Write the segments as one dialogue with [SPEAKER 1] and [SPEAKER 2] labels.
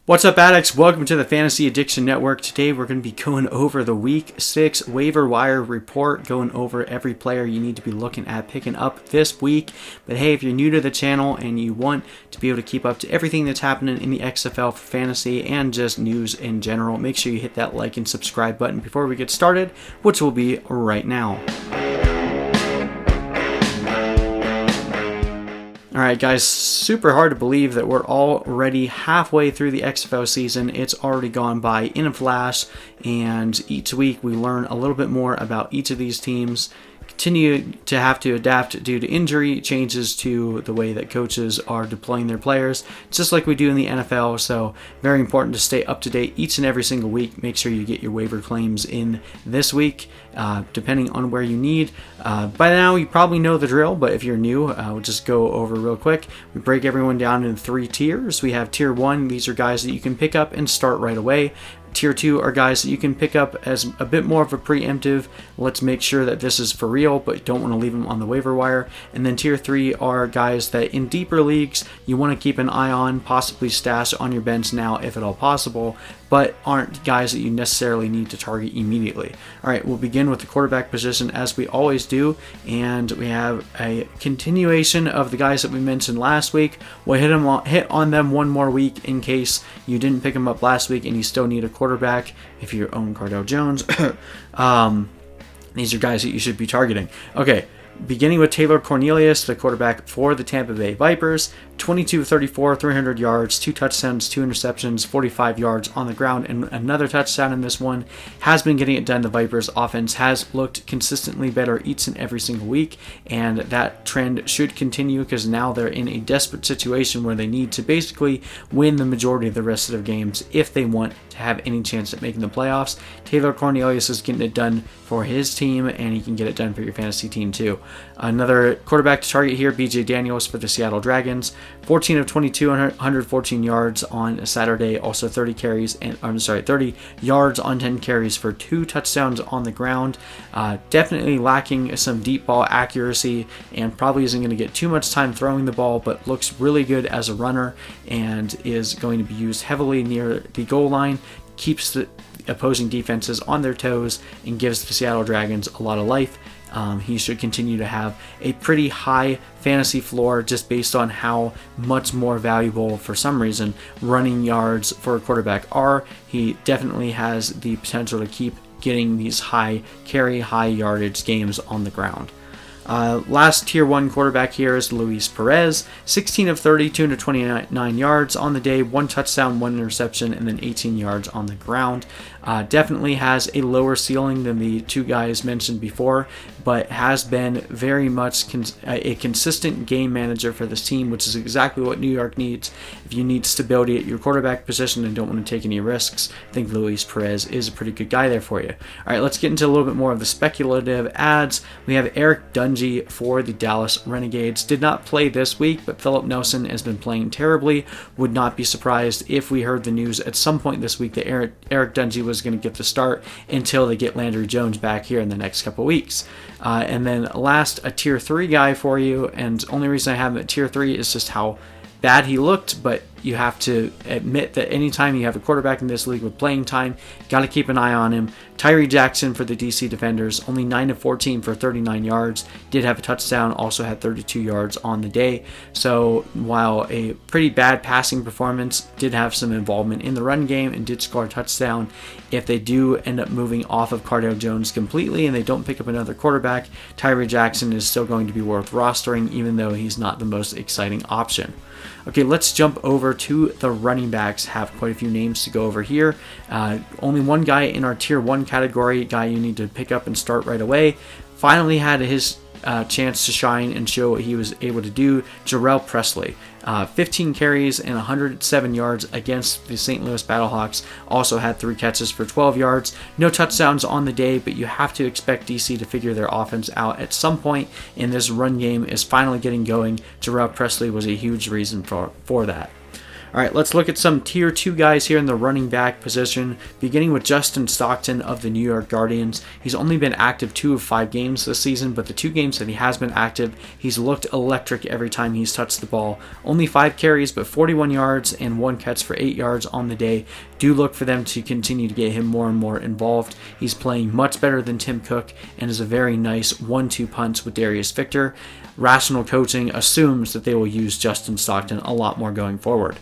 [SPEAKER 1] What's up, addicts? Welcome to the Fantasy Addiction Network. Today we're going to be going over the Week 6 waiver wire report, going over every player you need to be looking at picking up this week. But hey, if you're new to the channel and you want to be able to keep up to everything that's happening in the XFL for fantasy and just news in general, make sure you hit that like and subscribe button before we get started, which will be right now. Alright guys, super hard to believe that we're already halfway through the XFL season. It's already gone by in a flash, and each week we learn a little bit more about each of these teams. Continue to have to adapt due to injury changes to the way that coaches are deploying their players, just like we do in the NFL. So very important to stay up to date each and every single week. Make sure you get your waiver claims in this week, depending on where you need. By now you probably know the drill, but if you're new, we'll just go over real quick. We break everyone down into 3 tiers. We have tier 1. These are guys that you can pick up and start right away. Tier 2 are guys that you can pick up as a bit more of a preemptive. Let's make sure that this is for real, but don't want to leave them on the waiver wire. And then Tier 3 are guys that in deeper leagues you want to keep an eye on, possibly stash on your bench now if at all possible, but aren't guys that you necessarily need to target immediately. Alright, we'll begin with the quarterback position as we always do, and we have a continuation of the guys that we mentioned last week. We'll hit on them one more week in case you didn't pick them up last week and you still need a quarterback if you own Cardale Jones. These are guys that you should be targeting. Okay, beginning with Taylor Cornelius, the quarterback for the Tampa Bay Vipers. 22-34, 300 yards, 2 touchdowns, 2 interceptions, 45 yards on the ground, and another touchdown in this one. Has been getting it done. The Vipers offense has looked consistently better each and every single week, and that trend should continue because now they're in a desperate situation where they need to basically win the majority of the rest of their games if they want to have any chance at making the playoffs. Taylor Cornelius is getting it done for his team, and he can get it done for your fantasy team too. Another quarterback to target here, BJ Daniels for the Seattle Dragons. 14 of 22, 114 yards on Saturday, also 30 yards on 10 carries for 2 touchdowns on the ground. Definitely lacking some deep ball accuracy and probably isn't going to get too much time throwing the ball, but looks really good as a runner and is going to be used heavily near the goal line. Keeps the opposing defenses on their toes and gives the Seattle Dragons a lot of life. He should continue to have a pretty high fantasy floor just based on how much more valuable, for some reason, running yards for a quarterback are. He definitely has the potential to keep getting these high carry, high yardage games on the ground. Last tier 1 quarterback here is Reece Perez. 16 of 30, 229 yards on the day, 1 touchdown, 1 interception, and then 18 yards on the ground. Definitely has a lower ceiling than the 2 guys mentioned before, but has been very much a consistent game manager for this team, which is exactly what New York needs. If you need stability at your quarterback position and don't want to take any risks, I think Reece Perez is a pretty good guy there for you. All right, let's get into a little bit more of the speculative adds. We have Eric Dungey for the Dallas Renegades. Did not play this week, but Philip Nelson has been playing terribly. Would not be surprised if we heard the news at some point this week that Eric Dungey was going to get the start until they get Landry Jones back here in the next couple weeks. And then last, a tier 3 guy for you, and only reason I have him at tier 3 is just how bad he looked, but you have to admit that anytime you have a quarterback in this league with playing time, got to keep an eye on him. Tyree Jackson for the DC Defenders, only 9 of 14 for 39 yards, did have a touchdown, also had 32 yards on the day. So while a pretty bad passing performance, did have some involvement in the run game and did score a touchdown. If they do end up moving off of Cardale Jones completely and they don't pick up another quarterback, Tyree Jackson is still going to be worth rostering, even though he's not the most exciting option. Okay, let's jump over to the running backs. Have quite a few names to go over here. Only one guy in our tier 1 category, guy you need to pick up and start right away. Finally had his chance to shine and show what he was able to do. Jhurrell Pressley, 15 carries and 107 yards against the St. Louis Battlehawks. Also had 3 catches for 12 yards. No touchdowns on the day, but you have to expect DC to figure their offense out at some point, and this run game is finally getting going. Jhurrell Pressley was a huge reason for that. All right, let's look at some tier 2 guys here in the running back position, beginning with Justin Stockton of the New York Guardians. He's only been active 2 of 5 games this season, but the 2 games that he has been active, he's looked electric every time he's touched the ball. Only 5 carries, but 41 yards and 1 catch for 8 yards on the day. Do look for them to continue to get him more and more involved. He's playing much better than Tim Cook and is a very nice 1-2 punch with Darius Victor. Rational coaching assumes that they will use Justin Stockton a lot more going forward.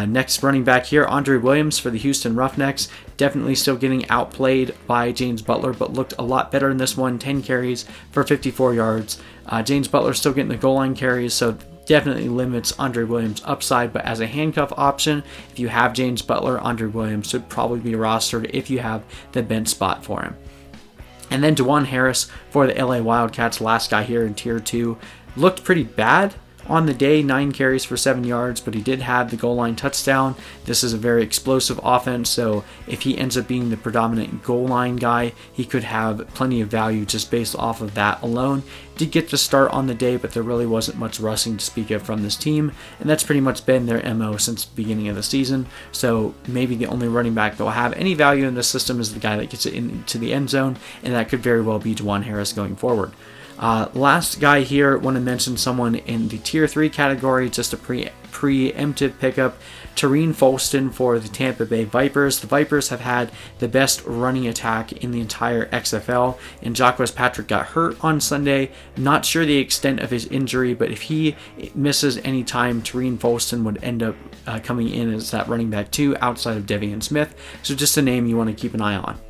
[SPEAKER 1] Next running back here, Andre Williams for the Houston Roughnecks. Definitely still getting outplayed by James Butler, but looked a lot better in this one. 10 carries for 54 yards. James Butler still getting the goal line carries, so definitely limits Andre Williams' upside, but as a handcuff option, if you have James Butler, Andre Williams should probably be rostered if you have the bench spot for him. And then Dujuan Harris for the LA Wildcats, last guy here in tier 2. Looked pretty bad on the day, 9 carries for 7 yards, but he did have the goal line touchdown. This is a very explosive offense, so if he ends up being the predominant goal line guy, he could have plenty of value just based off of that alone. Did get to start on the day, but there really wasn't much rushing to speak of from this team, and that's pretty much been their MO since the beginning of the season. So maybe the only running back that will have any value in the system is the guy that gets it into the end zone, and that could very well be Dujuan Harris going forward. Last guy here, want to mention someone in the tier 3 category, just a preemptive pickup, Tarean Folston for the Tampa Bay Vipers. The Vipers have had the best running attack in the entire XFL, and Jacques Patrick got hurt on Sunday. Not sure the extent of his injury, but if he misses any time, Tarean Folston would end up coming in as that running back 2 outside of Devian Smith. So just a name you want to keep an eye on.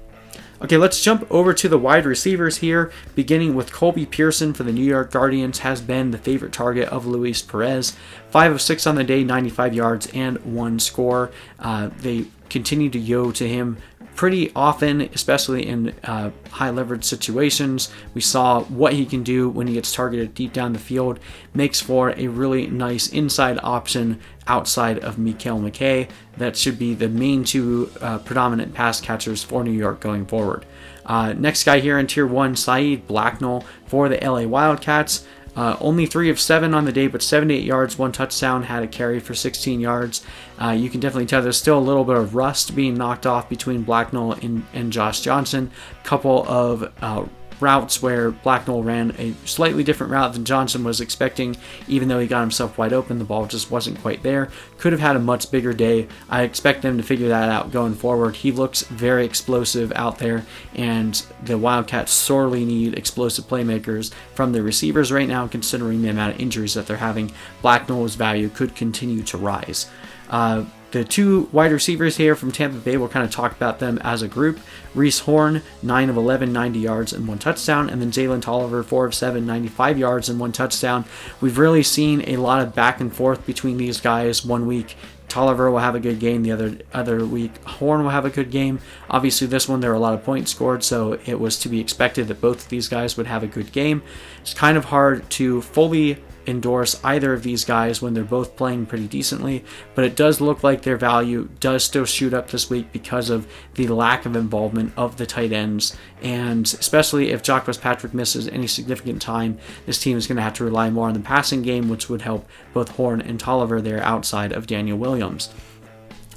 [SPEAKER 1] Okay, let's jump over to the wide receivers here, beginning with Colby Pearson for the New York Guardians, has been the favorite target of Luis Perez. 5 of 6 on the day, 95 yards and 1 score. They continue to yo to him pretty often, especially in high leverage situations. We saw what he can do when he gets targeted deep down the field. Makes for a really nice inside option outside of Mikael McKay. That should be the main 2 predominant pass catchers for New York going forward. Next guy here in tier 1, Saeed Blacknall for the LA Wildcats. Only 3 of 7 on the day, but 78 yards, 1 touchdown, had a carry for 16 yards. You can definitely tell there's still a little bit of rust being knocked off between Blacknall and Josh Johnson. Couple of routes where Blacknall ran a slightly different route than Johnson was expecting. Even though he got himself wide open, the ball just wasn't quite there. Could have had a much bigger day. I expect them to figure that out going forward. He looks very explosive out there, and the Wildcats sorely need explosive playmakers from the receivers right now, considering the amount of injuries that they're having. Blacknall's value could continue to rise. The 2 wide receivers here from Tampa Bay, we'll kind of talk about them as a group. Reece Horn, 9 of 11, 90 yards and 1 touchdown. And then Jalen Tolliver, 4 of 7, 95 yards and 1 touchdown. We've really seen a lot of back and forth between these guys. One week, Tolliver will have a good game. The other week, Horn will have a good game. Obviously, this one, there were a lot of points scored, so it was to be expected that both of these guys would have a good game. It's kind of hard to fully endorse either of these guys when they're both playing pretty decently, but it does look like their value does still shoot up this week because of the lack of involvement of the tight ends, and especially if Jacques Patrick misses any significant time, this team is going to have to rely more on the passing game, which would help both Horn and Tolliver there outside of Daniel Williams.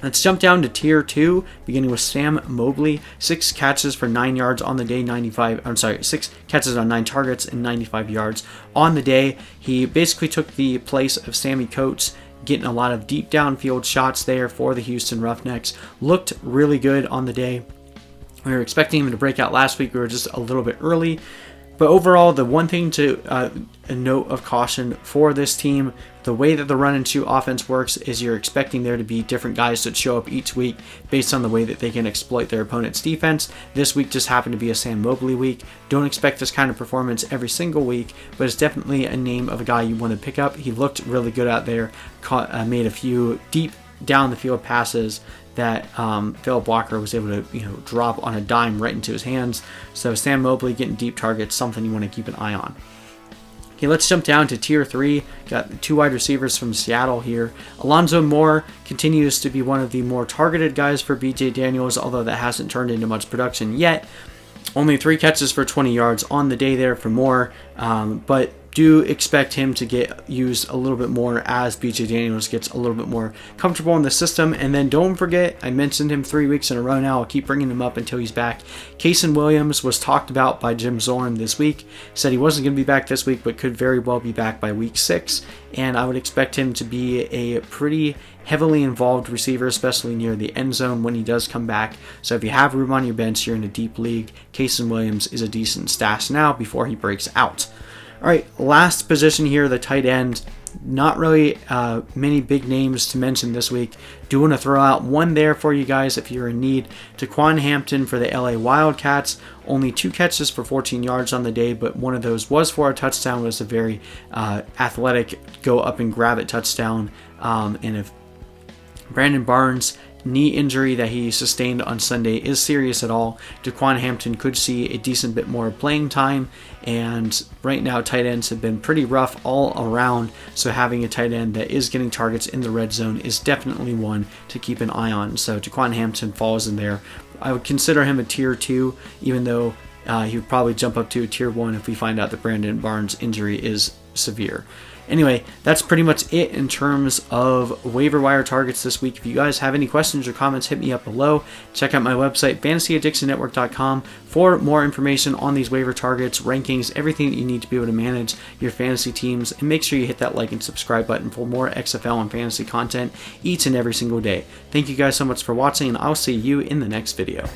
[SPEAKER 1] Let's jump down to tier 2, beginning with Sam Mobley. 6 catches for 9 yards on the day, 6 catches on 9 targets and 95 yards on the day. He basically took the place of Sammy Coates, getting a lot of deep downfield shots there for the Houston Roughnecks. Looked really good on the day. We were expecting him to break out last week. We were just a little bit early. But overall, the one thing to a note of caution for this team, the way that the run and shoot offense works is you're expecting there to be different guys that show up each week based on the way that they can exploit their opponent's defense. This week just happened to be a Sam Mobley week. Don't expect this kind of performance every single week, but it's definitely a name of a guy you want to pick up. He looked really good out there, made a few deep down the field passes that Philip Walker was able to drop on a dime right into his hands. So Sam Mobley getting deep targets, something you want to keep an eye on. Okay, let's jump down to tier 3. Got 2 wide receivers from Seattle here. Alonzo Moore continues to be one of the more targeted guys for BJ Daniels, although that hasn't turned into much production yet. Only 3 catches for 20 yards on the day there for Moore, but do expect him to get used a little bit more as BJ Daniels gets a little bit more comfortable in the system. And then don't forget, I mentioned him 3 weeks in a row now. I'll keep bringing him up until he's back. Kasen Williams was talked about by Jim Zorn this week. Said he wasn't going to be back this week, but could very well be back by week 6. And I would expect him to be a pretty heavily involved receiver, especially near the end zone when he does come back. So if you have room on your bench, you're in a deep league, Kasen Williams is a decent stash now before he breaks out. All right, last position here, the tight end. Not really many big names to mention this week. Do want to throw out one there for you guys if you're in need. Dujuan Hampton for the LA Wildcats. Only 2 catches for 14 yards on the day, but one of those was for a touchdown. It was a very athletic go up and grab it touchdown. And if Brandon Barnes' knee injury that he sustained on Sunday is serious at all, Dujuan Hampton could see a decent bit more playing time, and right now tight ends have been pretty rough all around, so having a tight end that is getting targets in the red zone is definitely one to keep an eye on. So Dujuan Hampton falls in there. I would consider him a tier 2, even though he would probably jump up to a tier 1 if we find out that Brandon Barnes' injury is severe. Anyway, that's pretty much it in terms of waiver wire targets this week. If you guys have any questions or comments, hit me up below. Check out my website, fantasyaddictionnetwork.com, for more information on these waiver targets, rankings, everything that you need to be able to manage your fantasy teams. And make sure you hit that like and subscribe button for more XFL and fantasy content each and every single day. Thank you guys so much for watching, and I'll see you in the next video.